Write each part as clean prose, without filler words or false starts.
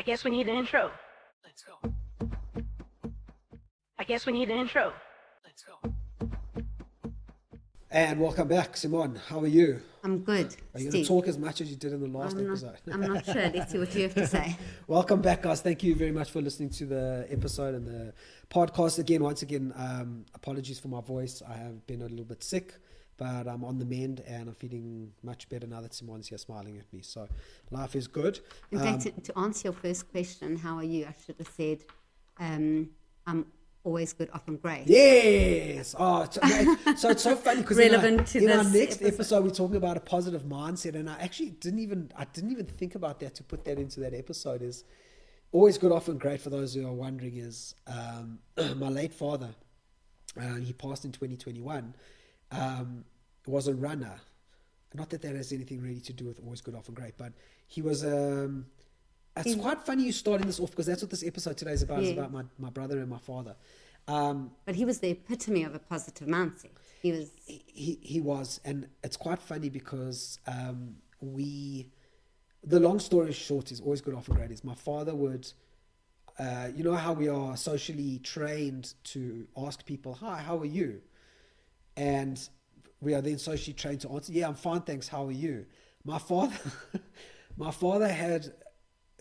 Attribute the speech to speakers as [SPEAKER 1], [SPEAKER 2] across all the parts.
[SPEAKER 1] I guess we need an intro. Let's go. I guess we need an intro. Let's go.
[SPEAKER 2] And welcome back, Simone. How are you?
[SPEAKER 3] I'm good.
[SPEAKER 2] Are you going to talk as much as you did in the last episode?
[SPEAKER 3] I'm not sure. Let's see what you have to say.
[SPEAKER 2] Welcome back, guys. Thank you very much for listening to the episode and the podcast again. Once again, apologies for my voice. I have been a little bit sick, but I'm on the mend and I'm feeling much better now that Simone's here smiling at me. So life is good.
[SPEAKER 3] In fact, to answer your first question, how are you? I should have said, I'm always good, often great.
[SPEAKER 2] Yes. Oh, so it's so funny because in our next
[SPEAKER 3] episode,
[SPEAKER 2] we're talking about a positive mindset, and I actually didn't even think about that to put that into that episode. Is always good, often great. For those who are wondering, is my late father. He passed in 2021. Was a runner. Not that has anything really to do with always good, often great, but he was it's quite funny you starting this off because that's what this episode today is about. Yeah. It's about my brother and my father.
[SPEAKER 3] But he was the epitome of a positive mindset.
[SPEAKER 2] He was, and it's quite funny because the long story short is always good, often great. Is my father would, you know how we are socially trained to ask people, "Hi, how are you?" And we are then socially trained to answer, "Yeah, I'm fine, thanks. How are you?" My father had,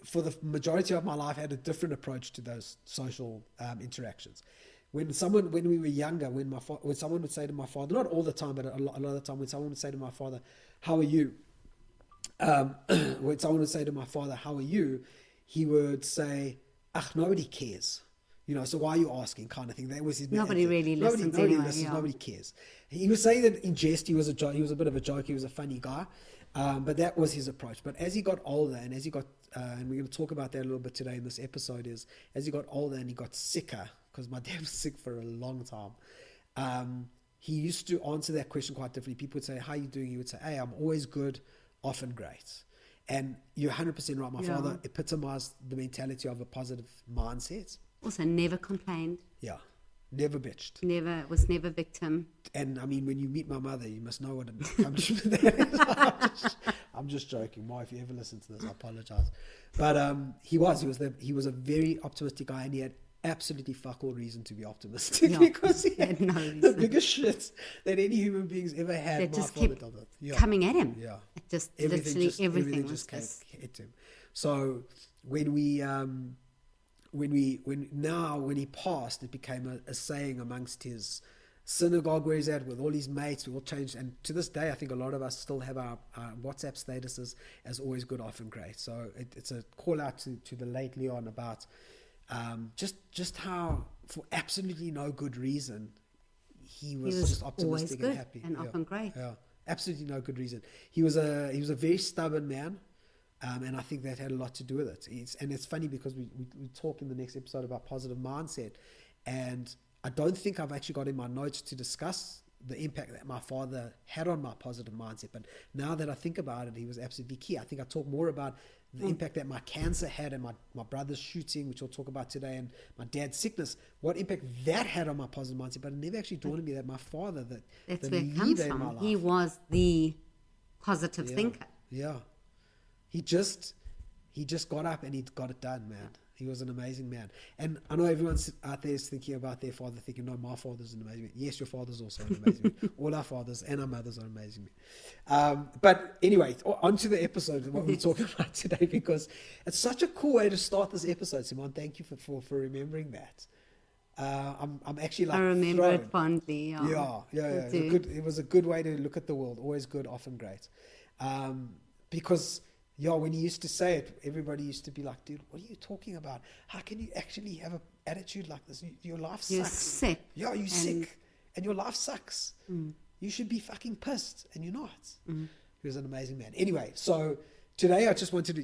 [SPEAKER 2] for the majority of my life, had a different approach to those social interactions. When we were younger, when someone would say to my father, not all the time, but a lot of the time, when someone would say to my father, "How are you?" When someone would say to my father, "How are you?" he would say, nobody cares. You know, so why are you asking, kind of thing. That was his
[SPEAKER 3] nobody really listens.
[SPEAKER 2] Nobody listens. Yeah. Nobody cares. He was saying that in jest. He was a bit of a joke. He was a funny guy, but that was his approach. But as he got older, and as he got, and we're going to talk about that a little bit today in this episode, is as he got older and he got sicker, because my dad was sick for a long time. He used to answer that question quite differently. People would say, "How are you doing?" He would say, "Hey, I'm always good, often great." And you're 100% right. My father epitomized the mentality of a positive mindset.
[SPEAKER 3] Also, never complained.
[SPEAKER 2] Yeah, never bitched.
[SPEAKER 3] Was never victim.
[SPEAKER 2] And I mean, when you meet my mother, you must know what comes from that. I'm just joking, Ma. If you ever listen to this, I apologize. But he was a very optimistic guy, and he had absolutely fuck all reason to be optimistic because he had the biggest shit that any human being's ever had.
[SPEAKER 3] That just kept coming at him.
[SPEAKER 2] Yeah,
[SPEAKER 3] everything just
[SPEAKER 2] hit him. So when he passed, it became a saying amongst his synagogue where he's at with all his mates. We all changed, and to this day I think a lot of us still have our WhatsApp statuses as always good, often great. So it's a call out to the late Leon about just how, for absolutely no good reason, he was just optimistic and happy
[SPEAKER 3] and often great.
[SPEAKER 2] Yeah, absolutely no good reason. He was a very stubborn man. And I think that had a lot to do with it. It's funny because we talk in the next episode about positive mindset, and I don't think I've actually got in my notes to discuss the impact that my father had on my positive mindset. But now that I think about it, he was absolutely key. I think I talk more about the impact that my cancer had, and my brother's shooting, which we'll talk about today, and my dad's sickness, what impact that had on my positive mindset. But it never actually dawned on me that my father,
[SPEAKER 3] that's where it comes from. He was the positive thinker.
[SPEAKER 2] Yeah. He just got up and he got it done, man. He was an amazing man. And I know everyone's out there is thinking about their father, thinking, "No, my father's an amazing man." Yes, your father's also an amazing man. All our fathers and our mothers are amazing men. But anyway, on to the episode, what we're talking about today, because it's such a cool way to start this episode, Simone. Thank you for remembering that. I'm actually like,
[SPEAKER 3] I remember it fondly.
[SPEAKER 2] Yeah. It was a good way to look at the world. Always good, often great. Because when he used to say it, everybody used to be like, "Dude, what are you talking about? How can you actually have an attitude like this? Your life sucks.
[SPEAKER 3] You're sick.
[SPEAKER 2] Yeah, you're sick. And your life sucks. You should be fucking pissed. And you're not." He was an amazing man. Anyway, so today I just wanted to,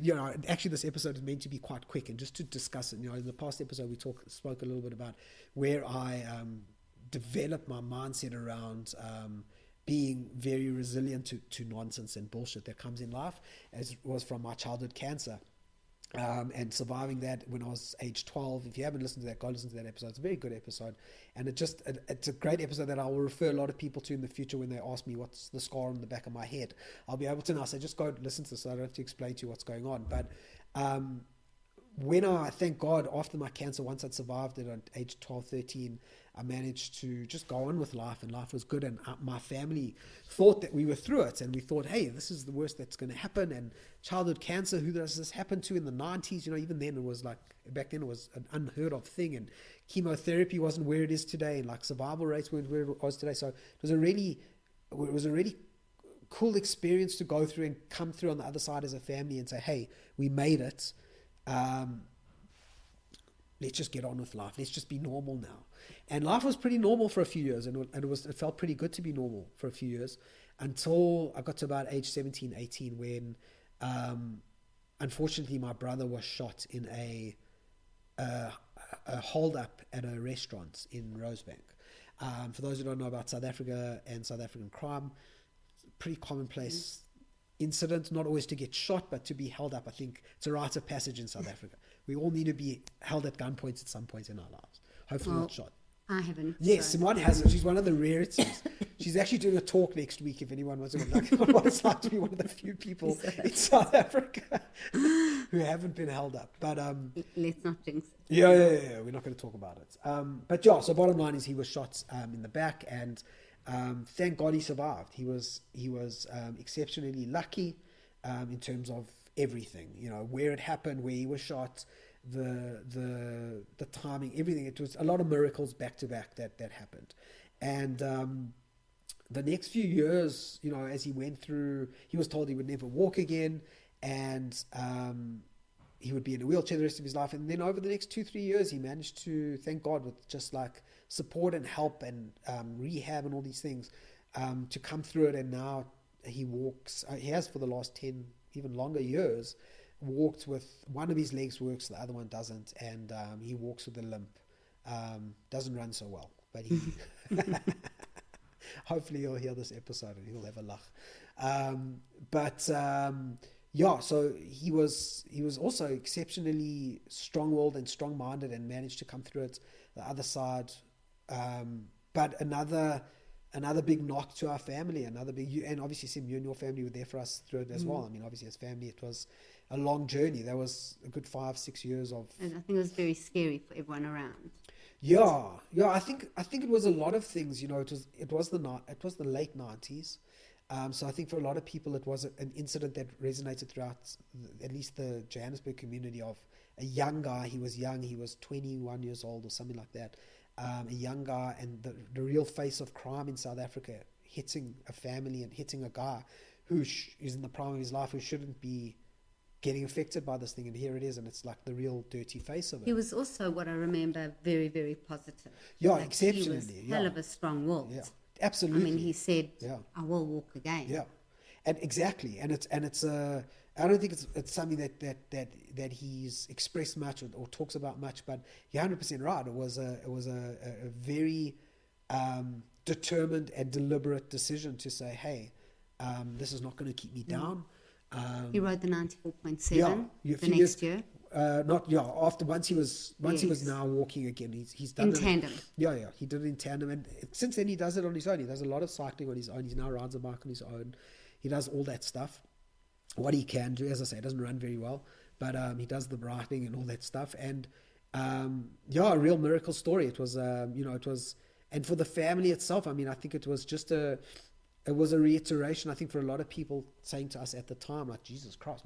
[SPEAKER 2] actually this episode is meant to be quite quick. And just to discuss it, in the past episode we spoke a little bit about where I developed my mindset around being very resilient to nonsense and bullshit that comes in life, as was from my childhood cancer. And surviving that when I was age 12. If you haven't listened to that, go listen to that episode. It's a very good episode, and it's a great episode that I will refer a lot of people to in the future when they ask me what's the scar on the back of my head. I'll be able to now say, just go listen to this, so I don't have to explain to you what's going on. But when I, thank God, after my cancer, once I'd survived it at age 12, 13, I managed to just go on with life, and life was good. And my family thought that we were through it, and we thought, hey, this is the worst that's going to happen. And childhood cancer, who does this happen to in the 90s? You know, even then it was like, back then it was an unheard of thing, and chemotherapy wasn't where it is today, and like survival rates weren't where it was today. So it was a really cool experience to go through and come through on the other side as a family and say, hey, we made it. Let's just get on with life. Let's just be normal now. And life was pretty normal for a few years, and it felt pretty good to be normal for a few years until I got to about age 17, 18, when unfortunately my brother was shot in a hold up at a restaurant in Rosebank. For those who don't know about South Africa and South African crime, pretty commonplace incident, not always to get shot, but to be held up. I think it's a rite of passage in South Africa. We all need to be held at gunpoint at some point in our lives. Hopefully not shot.
[SPEAKER 3] I haven't.
[SPEAKER 2] Yes,
[SPEAKER 3] so.
[SPEAKER 2] Simone hasn't. She's one of the rarities. She's actually doing a talk next week if anyone wants to know what it's like to be one of the few people in South Africa who haven't been held up. But
[SPEAKER 3] let's not jinx it.
[SPEAKER 2] Yeah. We're not going to talk about it. But yeah, so bottom line is he was shot in the back, and thank God he survived. He was exceptionally lucky in terms of everything. You know, where it happened, where he was shot, the timing, everything. It was a lot of miracles back to back that happened. And the next few years, you know, as he went through, he was told he would never walk again, and he would be in a wheelchair the rest of his life. And then over the next 2-3 years, he managed to, thank God, with just like support and help and rehab and all these things, to come through it. And now he walks, he has for the last 10, even longer years, walked with one of his legs works, the other one doesn't, and he walks with a limp. Doesn't run so well, but he hopefully he'll hear this episode and he'll have a laugh. Yeah, so he was also exceptionally strong-willed and strong-minded, and managed to come through it the other side. But another big knock to our family, and obviously Sim, you and your family were there for us through it as well. I mean, obviously as family, it was a long journey. There was a good 5-6 years of,
[SPEAKER 3] and I think it was very scary for everyone around.
[SPEAKER 2] Yeah. I think it was a lot of things. You know, it was the late 90s. So I think for a lot of people, it was an incident that resonated throughout at least the Johannesburg community, of a young guy. He was young. He was 21 years old or something like that. A young guy, and the real face of crime in South Africa, hitting a family and hitting a guy who is in the prime of his life, who shouldn't be getting affected by this thing. And here it is, and it's like the real dirty face of it.
[SPEAKER 3] He was also, what I remember, very, very positive.
[SPEAKER 2] Yeah,
[SPEAKER 3] like
[SPEAKER 2] exceptionally.
[SPEAKER 3] He was hell of a strong will.
[SPEAKER 2] Yeah, absolutely.
[SPEAKER 3] I mean, he said, I will walk again.
[SPEAKER 2] Yeah, and exactly. And it's I don't think it's something that he's expressed much or talks about much, but you're 100% right. It was a very determined and deliberate decision to say, hey, this is not going to keep me down.
[SPEAKER 3] He rode the 94.7 the next year.
[SPEAKER 2] Once he was now walking again, he's done
[SPEAKER 3] in tandem.
[SPEAKER 2] He did it in tandem, and since then he does it on his own. He does a lot of cycling on his own. He now rides a bike on his own. He does all that stuff. What he can do, as I say, he doesn't run very well, but he does the riding and all that stuff. And a real miracle story. It was, and for the family itself, I mean, I think it was just a reiteration, I think, for a lot of people saying to us at the time, like, Jesus Christ,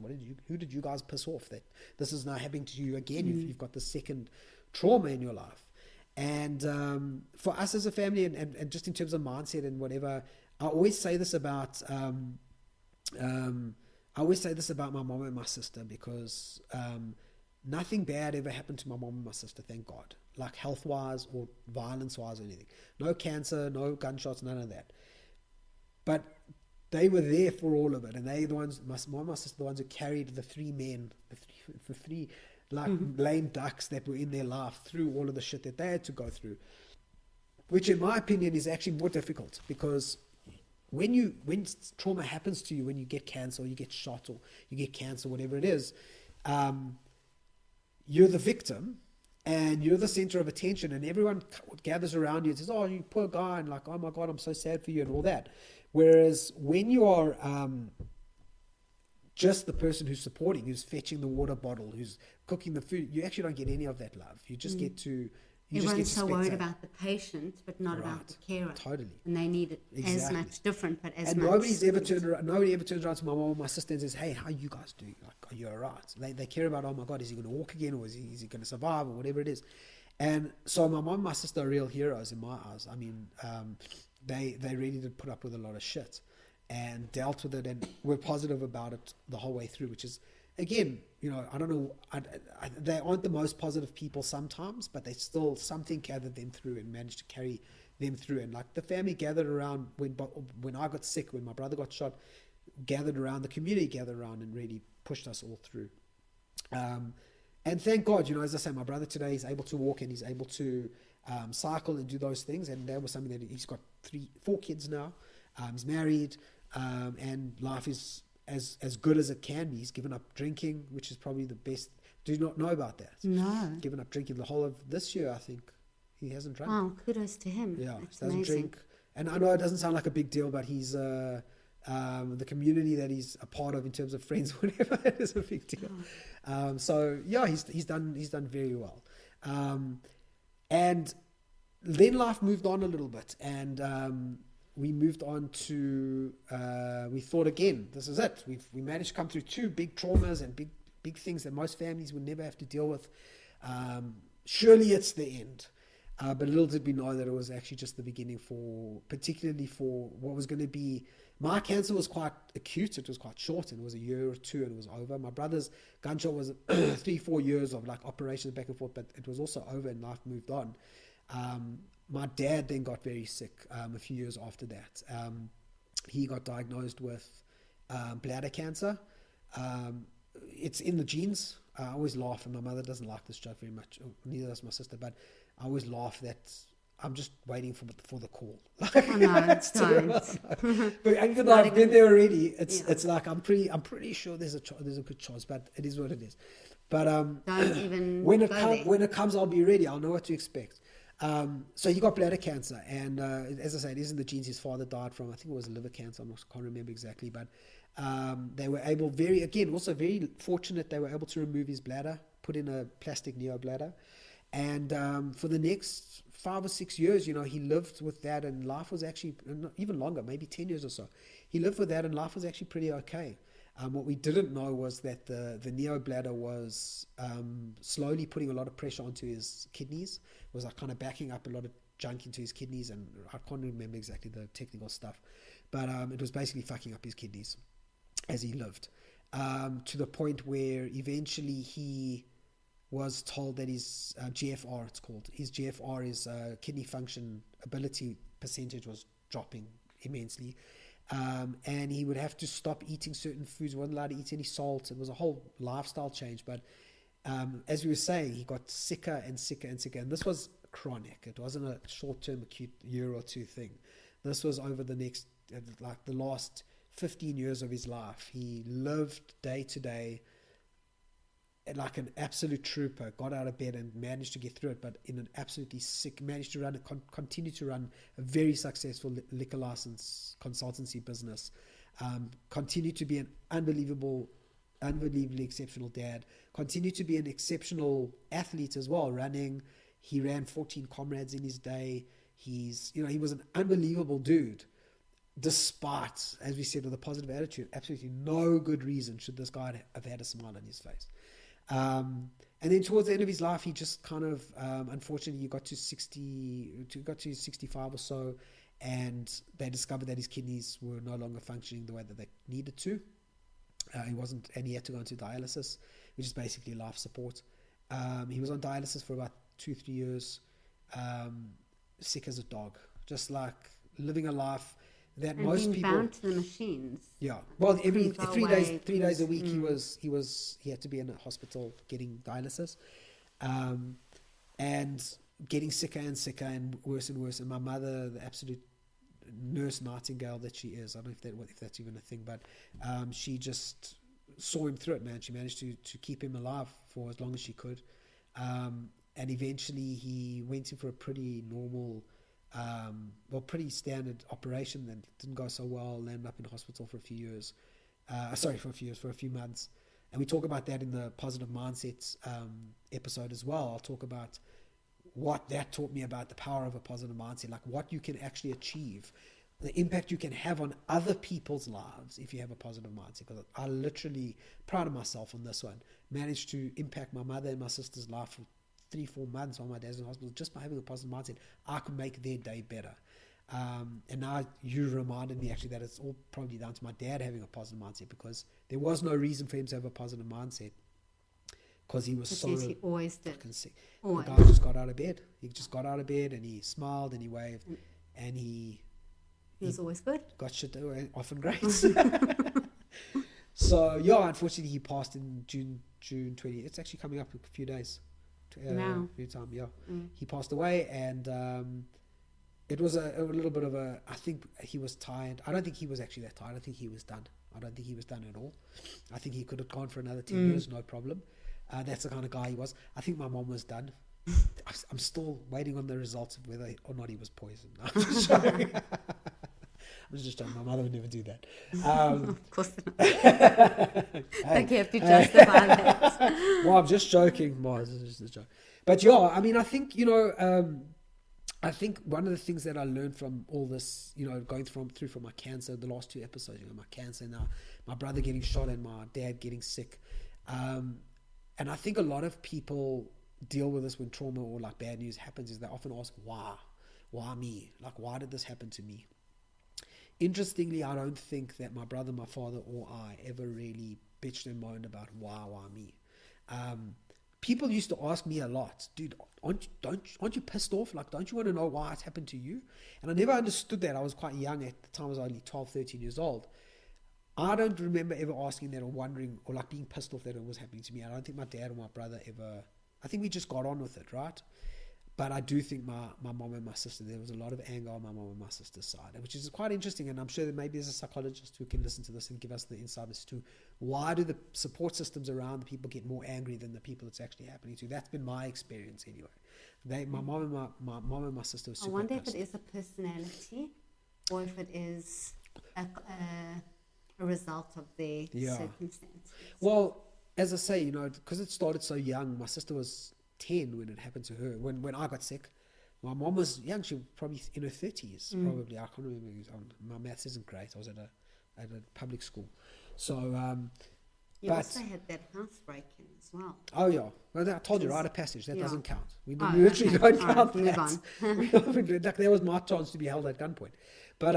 [SPEAKER 2] who did you guys piss off that this is now happening to you again? You've got the second trauma in your life. And for us as a family, and just in terms of mindset and whatever, I always say this about my mom and my sister, because nothing bad ever happened to my mom and my sister, thank God, like health-wise or violence-wise or anything. No cancer, no gunshots, none of that. But they were there for all of it, and they the ones, my mom and my sister, the ones who carried the three like lame ducks that were in their life through all of the shit that they had to go through, which in my opinion is actually more difficult, because when trauma happens to you, when you get cancer or you get shot or you get cancer, whatever it is, you're the victim and you're the center of attention, and everyone gathers around you and says, oh, you poor guy, and like, oh my God, I'm so sad for you and all that. Whereas when you are just the person who's supporting, who's fetching the water bottle, who's cooking the food. You actually don't get any of that love. You just get to.
[SPEAKER 3] Everyone's so worried about the patient, but not about the carer.
[SPEAKER 2] Totally.
[SPEAKER 3] And they need it as much different, but as
[SPEAKER 2] and
[SPEAKER 3] much.
[SPEAKER 2] Nobody ever turns around to my mom or my sister and says, "Hey, how you guys doing? Like, are you alright?" They care about, oh my God, is he going to walk again, or is he going to survive, or whatever it is. And so my mom and my sister are real heroes in my eyes. I mean, they really did put up with a lot of shit and dealt with it, and were positive about it the whole way through, which is, again, I don't know, they aren't the most positive people sometimes, but they still, something gathered them through and managed to carry them through. And like the family gathered around when I got sick, when my brother got shot, gathered around, the community gathered around and really pushed us all through. And thank God, as I say, my brother today is able to walk and he's able to cycle and do those things. And that was something that he's got 4 kids now. He's married, and life is as good as it can be. He's given up drinking, which is probably the best. Do you not know about that?
[SPEAKER 3] No.
[SPEAKER 2] Given up drinking the whole of this year, I think. He hasn't drunk.
[SPEAKER 3] Wow, kudos to him.
[SPEAKER 2] Yeah,
[SPEAKER 3] that's
[SPEAKER 2] doesn't
[SPEAKER 3] amazing.
[SPEAKER 2] drink. And I know it doesn't sound like a big deal, but he's the community that he's a part of in terms of friends, whatever, it is a big deal. So yeah, he's done very well. And then life moved on a little bit, and we moved on to we thought, again, this is it. We managed to come through 2 big traumas and big things that most families would never have to deal with. Surely it's the end. But little did we know that it was actually just the beginning, particularly for what was going to be. My cancer was quite acute. It was quite short, and it was a year or 2 and it was over. My brother's gunshot was 3-4 years of like operations back and forth, but it was also over and life moved on. My dad then got very sick a few years after that. He got diagnosed with bladder cancer. It's in the genes. I always laugh, and my mother doesn't like this joke very much. Neither does my sister, but I always laugh that I'm just waiting for the call.
[SPEAKER 3] Oh, no, don't.
[SPEAKER 2] But even though I've been there already, it's like I'm pretty sure there's a good chance, but it is what it is. But
[SPEAKER 3] Don't even
[SPEAKER 2] when
[SPEAKER 3] go
[SPEAKER 2] it comes, I'll be ready. I'll know what to expect. So he got bladder cancer, and as I say, it is in the genes. His father died from, I think it was liver cancer. I can't remember exactly, but they were able, very fortunate, they were able to remove his bladder, put in a plastic neobladder, and for the next 5 or 6 years, he lived with that, and life was actually even longer, maybe 10 years or so. He lived with that, and life was actually pretty okay. What we didn't know was that the neobladder was slowly putting a lot of pressure onto his kidneys. It was like kind of backing up a lot of junk into his kidneys, and I can't remember exactly the technical stuff, but it was basically fucking up his kidneys as he lived, to the point where eventually he was told that his GFR, it's called, his GFR, his kidney function ability percentage, was dropping immensely. And he would have to stop eating certain foods, wasn't allowed to eat any salt. It was a whole lifestyle change. But as we were saying, he got sicker and sicker and sicker. And this was chronic. It wasn't a short-term acute year or 2 thing. This was over the next, like the last 15 years of his life. He lived day to day like an absolute trooper, got out of bed and managed to get through it, but in an absolutely sick, managed to continue to run a very successful liquor license consultancy business, continued to be an unbelievably exceptional dad, continued to be an exceptional athlete as well, running. He ran 14 comrades in his day. He was an unbelievable dude, despite, as we said, with a positive attitude. Absolutely no good reason should this guy have had a smile on his face. And then towards the end of his life, he just kind of, unfortunately, he got to 65 or so, and they discovered that his kidneys were no longer functioning the way that they needed to. He wasn't, and he had to go into dialysis, which is basically life support. He was on dialysis for about 2-3 years, sick as a dog, just like living a life that
[SPEAKER 3] and
[SPEAKER 2] most
[SPEAKER 3] being
[SPEAKER 2] people
[SPEAKER 3] bound to the machines.
[SPEAKER 2] Yeah, well, every
[SPEAKER 3] Things are
[SPEAKER 2] 3 days, 3 days a week,
[SPEAKER 3] Mm.
[SPEAKER 2] he had to be in a hospital getting dialysis, and getting sicker and sicker and worse and worse. And my mother, the absolute nurse nightingale that she is, I don't know if that's even a thing, but she just saw him through it, man. She managed to keep him alive for as long as she could, and eventually he went in for a pretty normal, pretty standard operation that didn't go so well, landed up in hospital for a few years, for a few months. And we talk about that in the positive mindsets episode as well. I'll talk about what that taught me about the power of a positive mindset, like what you can actually achieve, the impact you can have on other people's lives if you have a positive mindset. Because I literally, proud of myself on this one, managed to impact my mother and my sister's life for 3-4 months while my dad's in hospital just by having a positive mindset. I could make their day better. And now you reminded me actually that it's all probably down to my dad having a positive mindset, because there was no reason for him to have a positive mindset, because he was so
[SPEAKER 3] he always did.
[SPEAKER 2] sick.
[SPEAKER 3] Always.
[SPEAKER 2] The guy just got out of bed. He just got out of bed and he smiled and he waved and he
[SPEAKER 3] was always good.
[SPEAKER 2] got shit away, often great. So yeah, unfortunately he passed in June 20. It's actually coming up in a few days.
[SPEAKER 3] Now.
[SPEAKER 2] Few time, yeah. He passed away, and it was a little bit of a, I think he was tired. I don't think he was actually that tired. I think he was done. I don't think he was done at all. I think he could have gone for another 10 years, no problem. That's the kind of guy he was. I think my mom was done. I'm still waiting on the results of whether or not he was poisoned. I'm just joking. I'm just joking. My mother would never do that.
[SPEAKER 3] Of course not. I think you have to justify that.
[SPEAKER 2] Well, I'm just joking, Mars. It's just a joke. But yeah, I mean, I think, I think one of the things that I learned from all this, going through from my cancer, the last 2 episodes, my cancer now, my brother getting shot and my dad getting sick. And I think a lot of people deal with this when trauma or like bad news happens, is they often ask, why me? Like, why did this happen to me? Interestingly, I don't think that my brother, my father, or I ever really bitched and moaned about why me. People used to ask me a lot, dude, aren't you pissed off? Like, don't you want to know why it's happened to you? And I never understood that. I was quite young at the time. I was only 12, 13 years old. I don't remember ever asking that or wondering or like being pissed off that it was happening to me. I don't think my dad or my brother ever, I think we just got on with it, right? But I do think my mom and my sister, there was a lot of anger on my mom and my sister's side, which is quite interesting. And I'm sure that maybe there's a psychologist who can listen to this and give us the insight as to why do the support systems around the people get more angry than the people it's actually happening to. That's been my experience anyway. My mom and my sister were super
[SPEAKER 3] I wonder if
[SPEAKER 2] pissed.
[SPEAKER 3] it is a personality or if it is a result of their circumstances.
[SPEAKER 2] Well, as I say, because it started so young, my sister was 10 when it happened to her. When I got sick, my mom was young. She was probably in her 30s, probably. I can't remember. My maths isn't great. I was at a public school. So,
[SPEAKER 3] you also had that house break-in as well.
[SPEAKER 2] Oh, yeah. Well, I told you, rite of passage. That doesn't count. We
[SPEAKER 3] Oh,
[SPEAKER 2] literally
[SPEAKER 3] okay.
[SPEAKER 2] don't count
[SPEAKER 3] Move
[SPEAKER 2] that. Like, that was my chance to be held at gunpoint. But,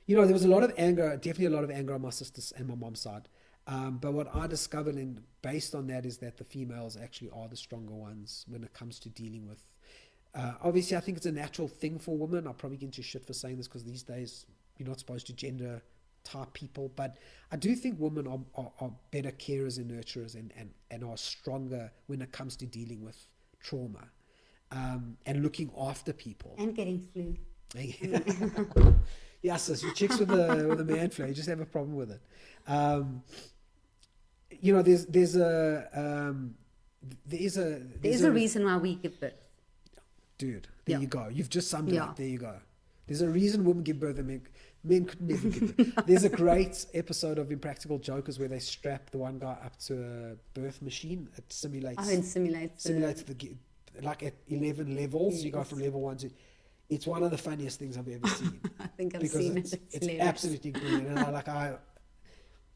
[SPEAKER 2] there was a lot of anger, definitely a lot of anger on my sister's and my mom's side. But what I discovered, and based on that, is that the females actually are the stronger ones when it comes to dealing with. Obviously, I think it's a natural thing for women. I'll probably get into shit for saying this because these days you're not supposed to gender type people. But I do think women are better carers and nurturers and are stronger when it comes to dealing with trauma and looking after people.
[SPEAKER 3] And getting flu.
[SPEAKER 2] Yes, sis, you chicks with the man flu, you just have a problem with it. There's
[SPEAKER 3] a reason why we give birth.
[SPEAKER 2] Dude, there you go. You've just summed it up. There you go. There's a reason women give birth and men could never give birth. There's a great episode of Impractical Jokers where they strap the one guy up to a birth machine. It simulates the like at 11 levels. Yes. You go from level 1 to. It's one of the funniest things I've ever seen.
[SPEAKER 3] I think I've seen it.
[SPEAKER 2] It's absolutely brilliant. And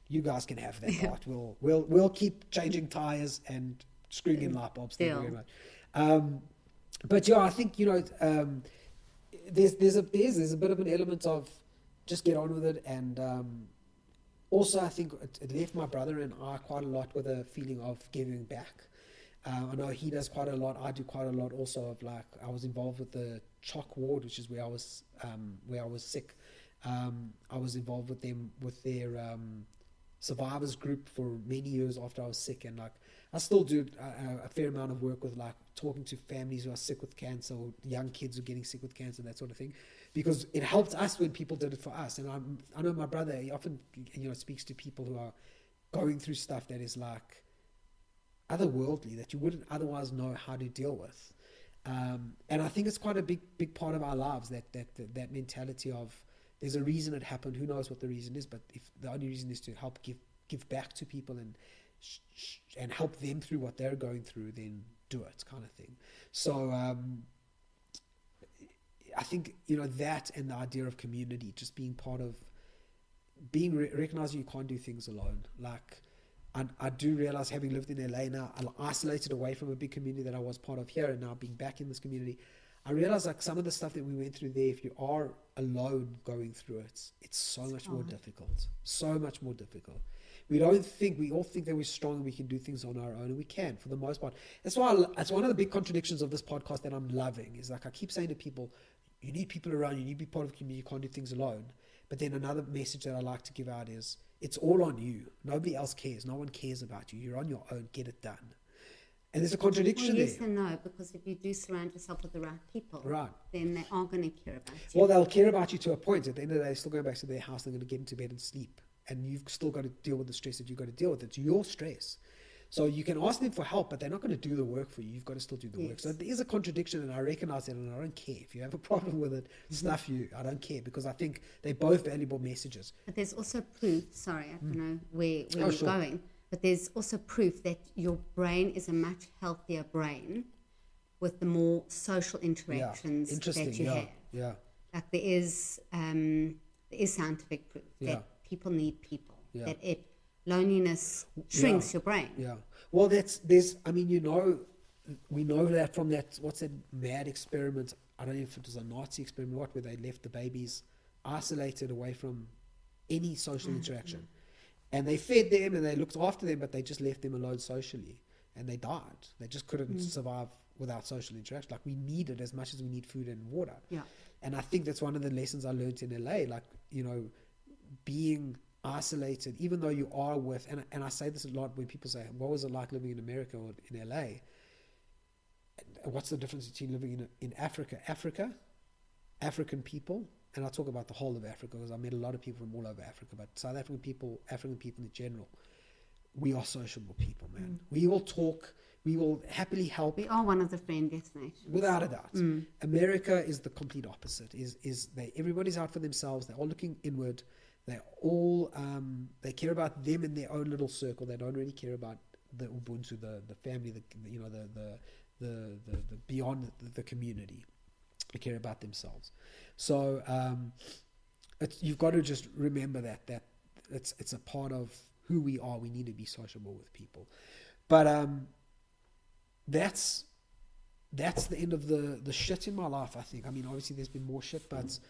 [SPEAKER 2] you guys can have that part. We'll keep changing tires and screwing in light bulbs. Thank you very much. But yeah, I think there's a bit of an element of just get on with it, and also I think it left my brother and I quite a lot with a feeling of giving back. I know he does quite a lot. I do quite a lot also. Of like, I was involved with the CHOC ward, which is where I was sick. I was involved with them with their survivors group for many years after I was sick, and like I still do a fair amount of work with like talking to families who are sick with cancer or young kids who are getting sick with cancer, that sort of thing, because it helped us when people did it for us. And I know my brother, he often speaks to people who are going through stuff that is like otherworldly, that you wouldn't otherwise know how to deal with. And I think it's quite a big part of our lives, that mentality of There's a reason it happened. Who knows what the reason is? But if the only reason is to help give back to people and help them through what they're going through, then do it, kind of thing. So I think, you know, that and the idea of community, just being part of, recognizing you can't do things alone. Like, I do realize, having lived in LA now, I'm isolated away from a big community that I was part of here, and now being back in this community, I realize, like, some of the stuff that we went through there, if you are alone going through it, it's so much more difficult. So much more difficult. We all think that we're strong and we can do things on our own, and we can, for the most part. That's why that's one of the big contradictions of this podcast that I'm loving, is like, I keep saying to people, you need people around, you need to be part of a community, you can't do things alone. But then another message that I like to give out is, it's all on you. Nobody else cares. No one cares about you. You're on your own. Get it done. And there's a contradiction
[SPEAKER 3] yes
[SPEAKER 2] there.
[SPEAKER 3] and no, because if you do surround yourself with the right people,
[SPEAKER 2] Right,
[SPEAKER 3] then they are going to care about you.
[SPEAKER 2] well, they'll care about you to a point. At the end of the day, they're still going back to their house. They're going to get into bed and sleep. And you've still got to deal with the stress that you've got to deal with. It's your stress. So you can ask them for help, but they're not going to do the work for you. You've got to still do the work. So there is a contradiction, and I recognize that, and I don't care. If you have a problem with it, snuff you. I don't care, because I think they're both valuable messages.
[SPEAKER 3] But there's also proof, sorry, I don't know where you're going, but there's also proof that your brain is a much healthier brain with the more social interactions that you have.
[SPEAKER 2] Yeah.
[SPEAKER 3] Like there is scientific proof that people need people, that loneliness shrinks your brain.
[SPEAKER 2] Yeah. Well, we know that from that, what's that mad experiment? I don't know if it was a Nazi experiment, where they left the babies isolated away from any social interaction. And they fed them and they looked after them, but they just left them alone socially. And they died. They just couldn't survive without social interaction. Like, we need it as much as we need food and water.
[SPEAKER 3] Yeah.
[SPEAKER 2] And I think that's one of the lessons I learned in LA. Like, you know, being isolated, even though you are with, and I say this a lot when people say, what was it like living in America or in LA? What's the difference between living in Africa? African people, and I talk about the whole of Africa, because I met a lot of people from all over Africa, but South African people in general, we are sociable people, man. We will talk, we will happily help.
[SPEAKER 3] We are one of the friendliest nations.
[SPEAKER 2] Without a doubt. America is the complete opposite. Everybody's out for themselves. They're all looking inward. They all they care about them in their own little circle. They don't really care about the Ubuntu, the family, the beyond the community. They care about themselves. So you've got to just remember that it's a part of who we are. We need to be sociable with people. But that's the end of the shit in my life, I think. I mean, obviously there's been more shit, but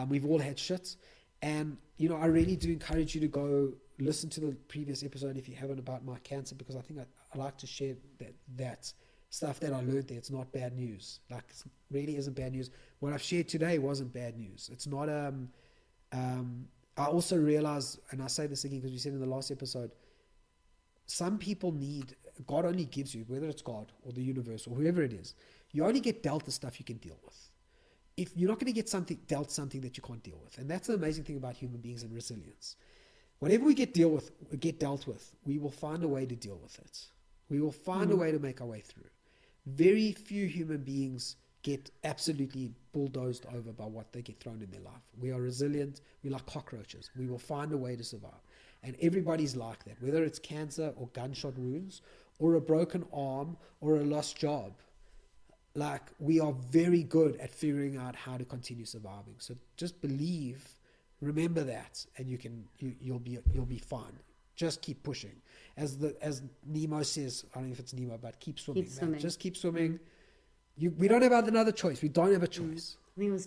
[SPEAKER 2] we've all had shit. And, you know, I really do encourage you to go listen to the previous episode if you haven't, about my cancer, because I think I like to share that stuff that I learned there. It's not bad news. Like, it really isn't bad news. What I've shared today wasn't bad news. It's not, I also realize, and I say this again because we said in the last episode, some people God only gives you, whether it's God or the universe or whoever it is, you only get dealt the stuff you can deal with. If you're not going to get dealt something that you can't deal with. And that's the amazing thing about human beings and resilience. Whatever we get dealt with, we will find a way to deal with it. We will find a way to make our way through. Very few human beings get absolutely bulldozed over by what they get thrown in their life. We are resilient. We're like cockroaches. We will find a way to survive. And everybody's like that, whether it's cancer or gunshot wounds or a broken arm or a lost job. Like, we are very good at figuring out how to continue surviving. So just believe, remember that, and you'll be fine. Just keep pushing. As Nemo says, I don't know if it's Nemo, but keep swimming.
[SPEAKER 3] Keep swimming.
[SPEAKER 2] Just keep swimming. We don't have another choice. We don't have a choice.
[SPEAKER 3] I think it was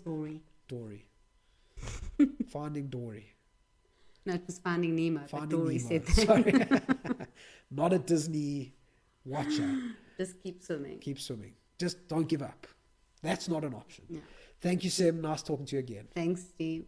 [SPEAKER 3] Dory.
[SPEAKER 2] Finding Dory.
[SPEAKER 3] No, it was Finding Nemo.
[SPEAKER 2] Finding
[SPEAKER 3] but Dory
[SPEAKER 2] Nemo.
[SPEAKER 3] said that.
[SPEAKER 2] Sorry. Not a Disney watcher.
[SPEAKER 3] Just keep swimming.
[SPEAKER 2] Keep swimming. Just don't give up. That's not an option.
[SPEAKER 3] Yeah.
[SPEAKER 2] Thank you, Sam. Nice talking to you again.
[SPEAKER 3] Thanks, Steve.